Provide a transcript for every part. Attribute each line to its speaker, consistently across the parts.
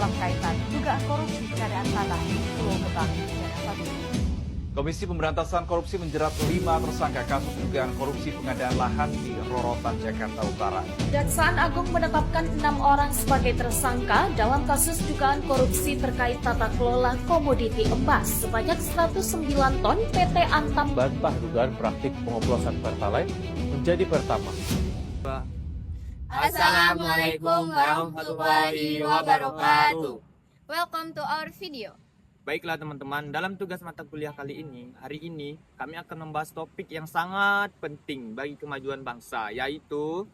Speaker 1: dalam kaitan dugaan korupsi pengadaan tanah di Pulau Gebang, Denpasar.
Speaker 2: Komisi Pemberantasan Korupsi menjerat 5 tersangka kasus dugaan korupsi pengadaan lahan di Rorotan, Jakarta Utara.
Speaker 3: Kejaksaan Agung menetapkan 6 orang sebagai tersangka dalam kasus dugaan korupsi terkait tata kelola komoditi emas sebanyak 109 ton PT Antam.
Speaker 4: Bantah dugaan praktik pengoplosan Pertalite menjadi pertama.
Speaker 5: Assalamualaikum warahmatullahi wabarakatuh.
Speaker 6: Welcome to our video.
Speaker 5: Baiklah teman-teman, dalam tugas mata kuliah hari ini kami akan membahas topik yang sangat penting bagi kemajuan bangsa, yaitu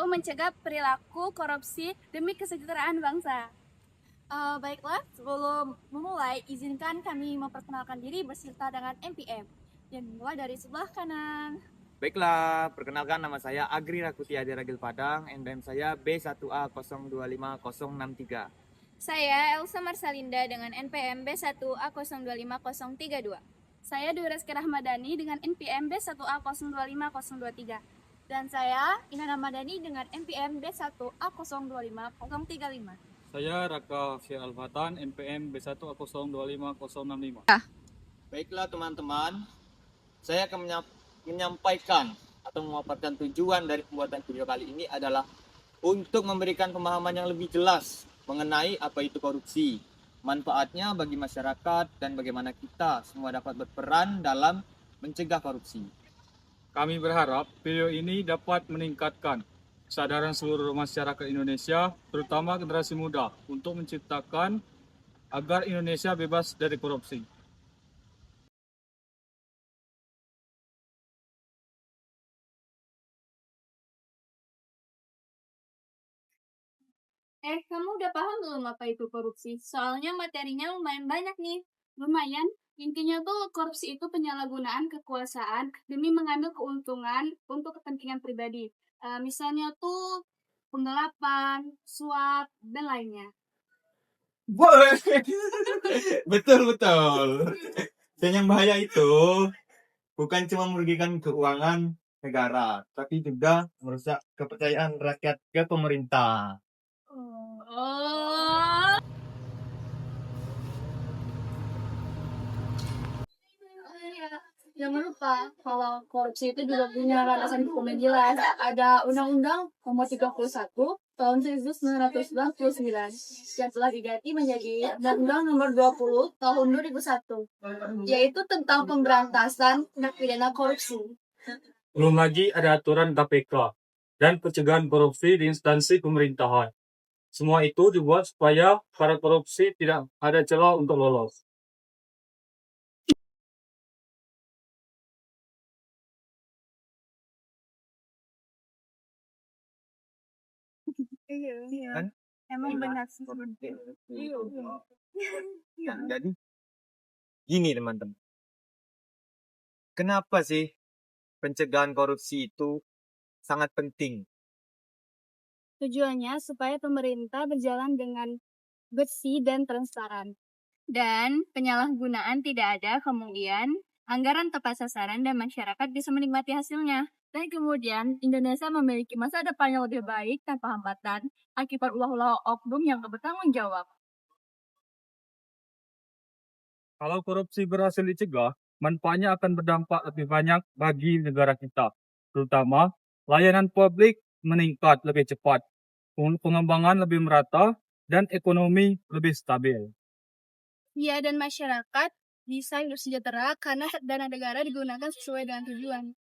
Speaker 6: mencegah perilaku korupsi demi kesejahteraan bangsa. Baiklah, sebelum memulai, izinkan kami memperkenalkan diri beserta dengan NPM. Dan mulai dari sebelah kanan.
Speaker 5: Baiklah, perkenalkan nama saya Agri Rakuti Adi Ragil Padang, NPM saya B1A025063.
Speaker 6: Saya Elsa Marsalinda dengan NPM B1A025032. Saya Dwi Reski Rahmadani dengan NPM B1A025023. Dan saya Ina Ramadhani dengan NPM B1A025035.
Speaker 7: Saya Raka Syah Al-Fatan, NPM B1A025065.
Speaker 5: Baiklah teman-teman, saya akan menyampaikan atau memaparkan tujuan dari pembuatan video kali ini adalah untuk memberikan pemahaman yang lebih jelas mengenai apa itu korupsi, manfaatnya bagi masyarakat, dan bagaimana kita semua dapat berperan dalam mencegah korupsi.
Speaker 7: Kami berharap video ini dapat meningkatkan kesadaran seluruh masyarakat Indonesia, terutama generasi muda, untuk menciptakan agar Indonesia bebas dari korupsi.
Speaker 6: Kamu udah paham belum apa itu korupsi? Soalnya materinya lumayan banyak nih. Lumayan. Intinya tuh korupsi itu penyalahgunaan kekuasaan demi mengambil keuntungan untuk kepentingan pribadi. Misalnya tuh penggelapan, suap, dan lainnya.
Speaker 5: Betul. Dan yang bahaya itu bukan cuma merugikan keuangan negara, tapi juga merusak kepercayaan rakyat ke pemerintah.
Speaker 6: Jangan lupa, kalau korupsi itu juga punya landasan hukum yang jelas. Ada Undang-Undang Nomor 31 Tahun 1999 yang telah diganti menjadi Undang-Undang Nomor 20 Tahun 2001, yaitu tentang pemberantasan tindak pidana korupsi.
Speaker 7: Belum lagi ada aturan KPK dan pencegahan korupsi di instansi pemerintahan. Semua itu dibuat supaya para korupsi tidak ada celah untuk lolos.
Speaker 6: Iya.
Speaker 5: Kan?
Speaker 6: Emang benar sih.
Speaker 5: Jadi gini teman-teman, kenapa sih pencegahan korupsi itu sangat penting?
Speaker 6: Tujuannya supaya pemerintah berjalan dengan bersih dan transparan. Dan penyalahgunaan tidak ada, kemudian anggaran tepat sasaran dan masyarakat bisa menikmati hasilnya. Dan kemudian Indonesia memiliki masa depan yang lebih baik tanpa hambatan akibat ulah-ulah oknum yang bertanggung jawab.
Speaker 7: Kalau korupsi berhasil dicegah, manfaatnya akan berdampak lebih banyak bagi negara kita, terutama layanan publik meningkat lebih cepat, pengembangan lebih merata, dan ekonomi lebih stabil.
Speaker 6: Ya, dan masyarakat bisa hidup sejahtera karena dana negara digunakan sesuai dengan tujuan.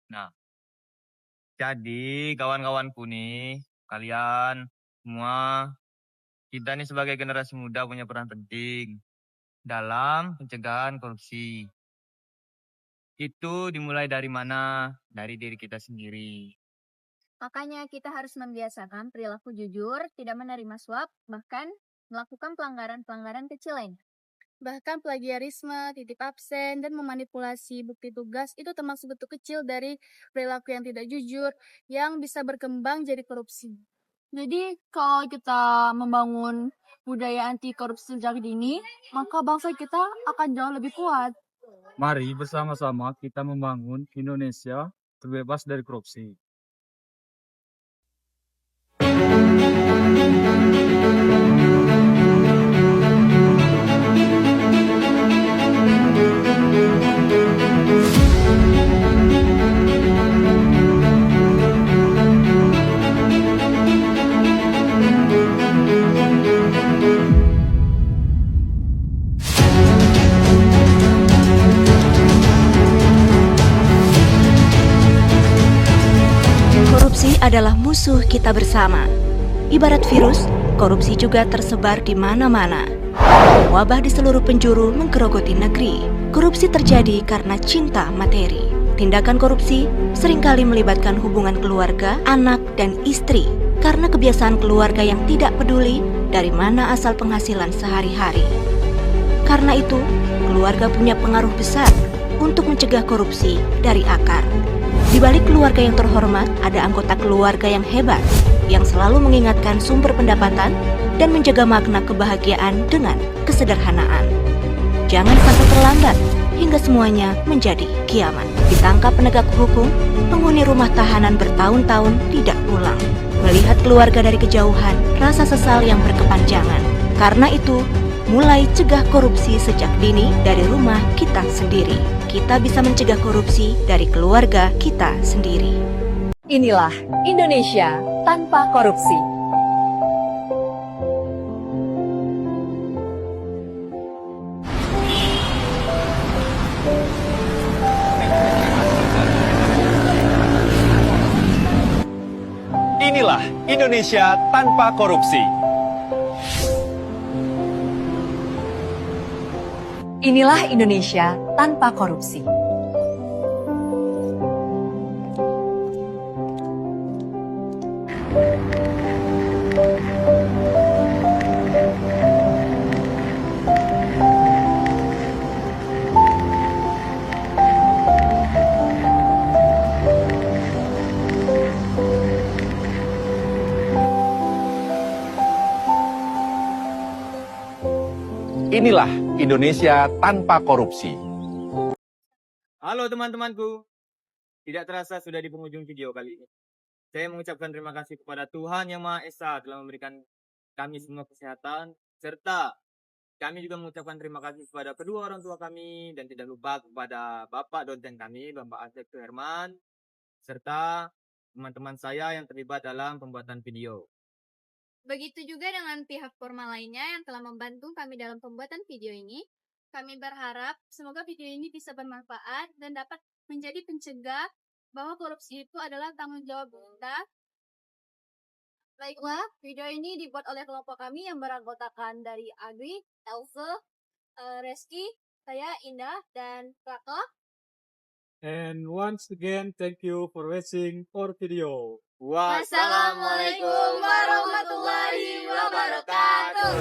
Speaker 5: Nah, jadi kawan-kawanku nih, kalian semua, kita nih sebagai generasi muda punya peran penting dalam pencegahan korupsi. Itu dimulai dari mana? Dari diri kita sendiri.
Speaker 6: Makanya kita harus membiasakan perilaku jujur, tidak menerima suap, bahkan melakukan pelanggaran-pelanggaran kecil lain. Bahkan plagiarisme, titip absen, dan memanipulasi bukti tugas itu termasuk bentuk kecil dari perilaku yang tidak jujur yang bisa berkembang jadi korupsi. Jadi kalau kita membangun budaya anti korupsi sejak dini, maka bangsa kita akan jauh lebih kuat.
Speaker 7: Mari bersama-sama kita membangun Indonesia terbebas dari korupsi.
Speaker 8: Korupsi adalah musuh kita bersama. Ibarat virus, korupsi juga tersebar di mana-mana. Wabah di seluruh penjuru menggerogoti negeri. Korupsi terjadi karena cinta materi. Tindakan korupsi seringkali melibatkan hubungan keluarga, anak, dan istri karena kebiasaan keluarga yang tidak peduli dari mana asal penghasilan sehari-hari. Karena itu, keluarga punya pengaruh besar untuk mencegah korupsi dari akar. Di balik keluarga yang terhormat, ada anggota keluarga yang hebat, yang selalu mengingatkan sumber pendapatan dan menjaga makna kebahagiaan dengan kesederhanaan. Jangan sampai terlambat hingga semuanya menjadi kiamat. Ditangkap penegak hukum, penghuni rumah tahanan bertahun-tahun tidak pulang. Melihat keluarga dari kejauhan, rasa sesal yang berkepanjangan. Karena itu, mulai cegah korupsi sejak dini dari rumah kita sendiri. Kita bisa mencegah korupsi dari keluarga kita sendiri.
Speaker 3: Inilah Indonesia tanpa korupsi.
Speaker 2: Inilah Indonesia tanpa korupsi.
Speaker 3: Inilah Indonesia tanpa korupsi.
Speaker 2: Inilah Indonesia tanpa korupsi.
Speaker 5: Halo teman-temanku, tidak terasa sudah di penghujung video kali ini. Saya mengucapkan terima kasih kepada Tuhan Yang Maha Esa telah memberikan kami semua kesehatan, serta kami juga mengucapkan terima kasih kepada kedua orang tua kami, dan tidak lupa kepada Bapak dosen kami, Bapak Asep Herman, serta teman-teman saya yang terlibat dalam pembuatan video.
Speaker 6: Begitu juga dengan pihak formal lainnya yang telah membantu kami dalam pembuatan video ini. Kami berharap semoga video ini bisa bermanfaat dan dapat menjadi pencegah bahwa korupsi itu adalah tanggung jawab kita. Baiklah, video ini dibuat oleh kelompok kami yang beranggotakan dari Agri, Else, Reski, saya Indah, dan Raka.
Speaker 7: And once again, thank you for watching our video.
Speaker 6: Wassalamualaikum warahmatullahi wabarakatuh.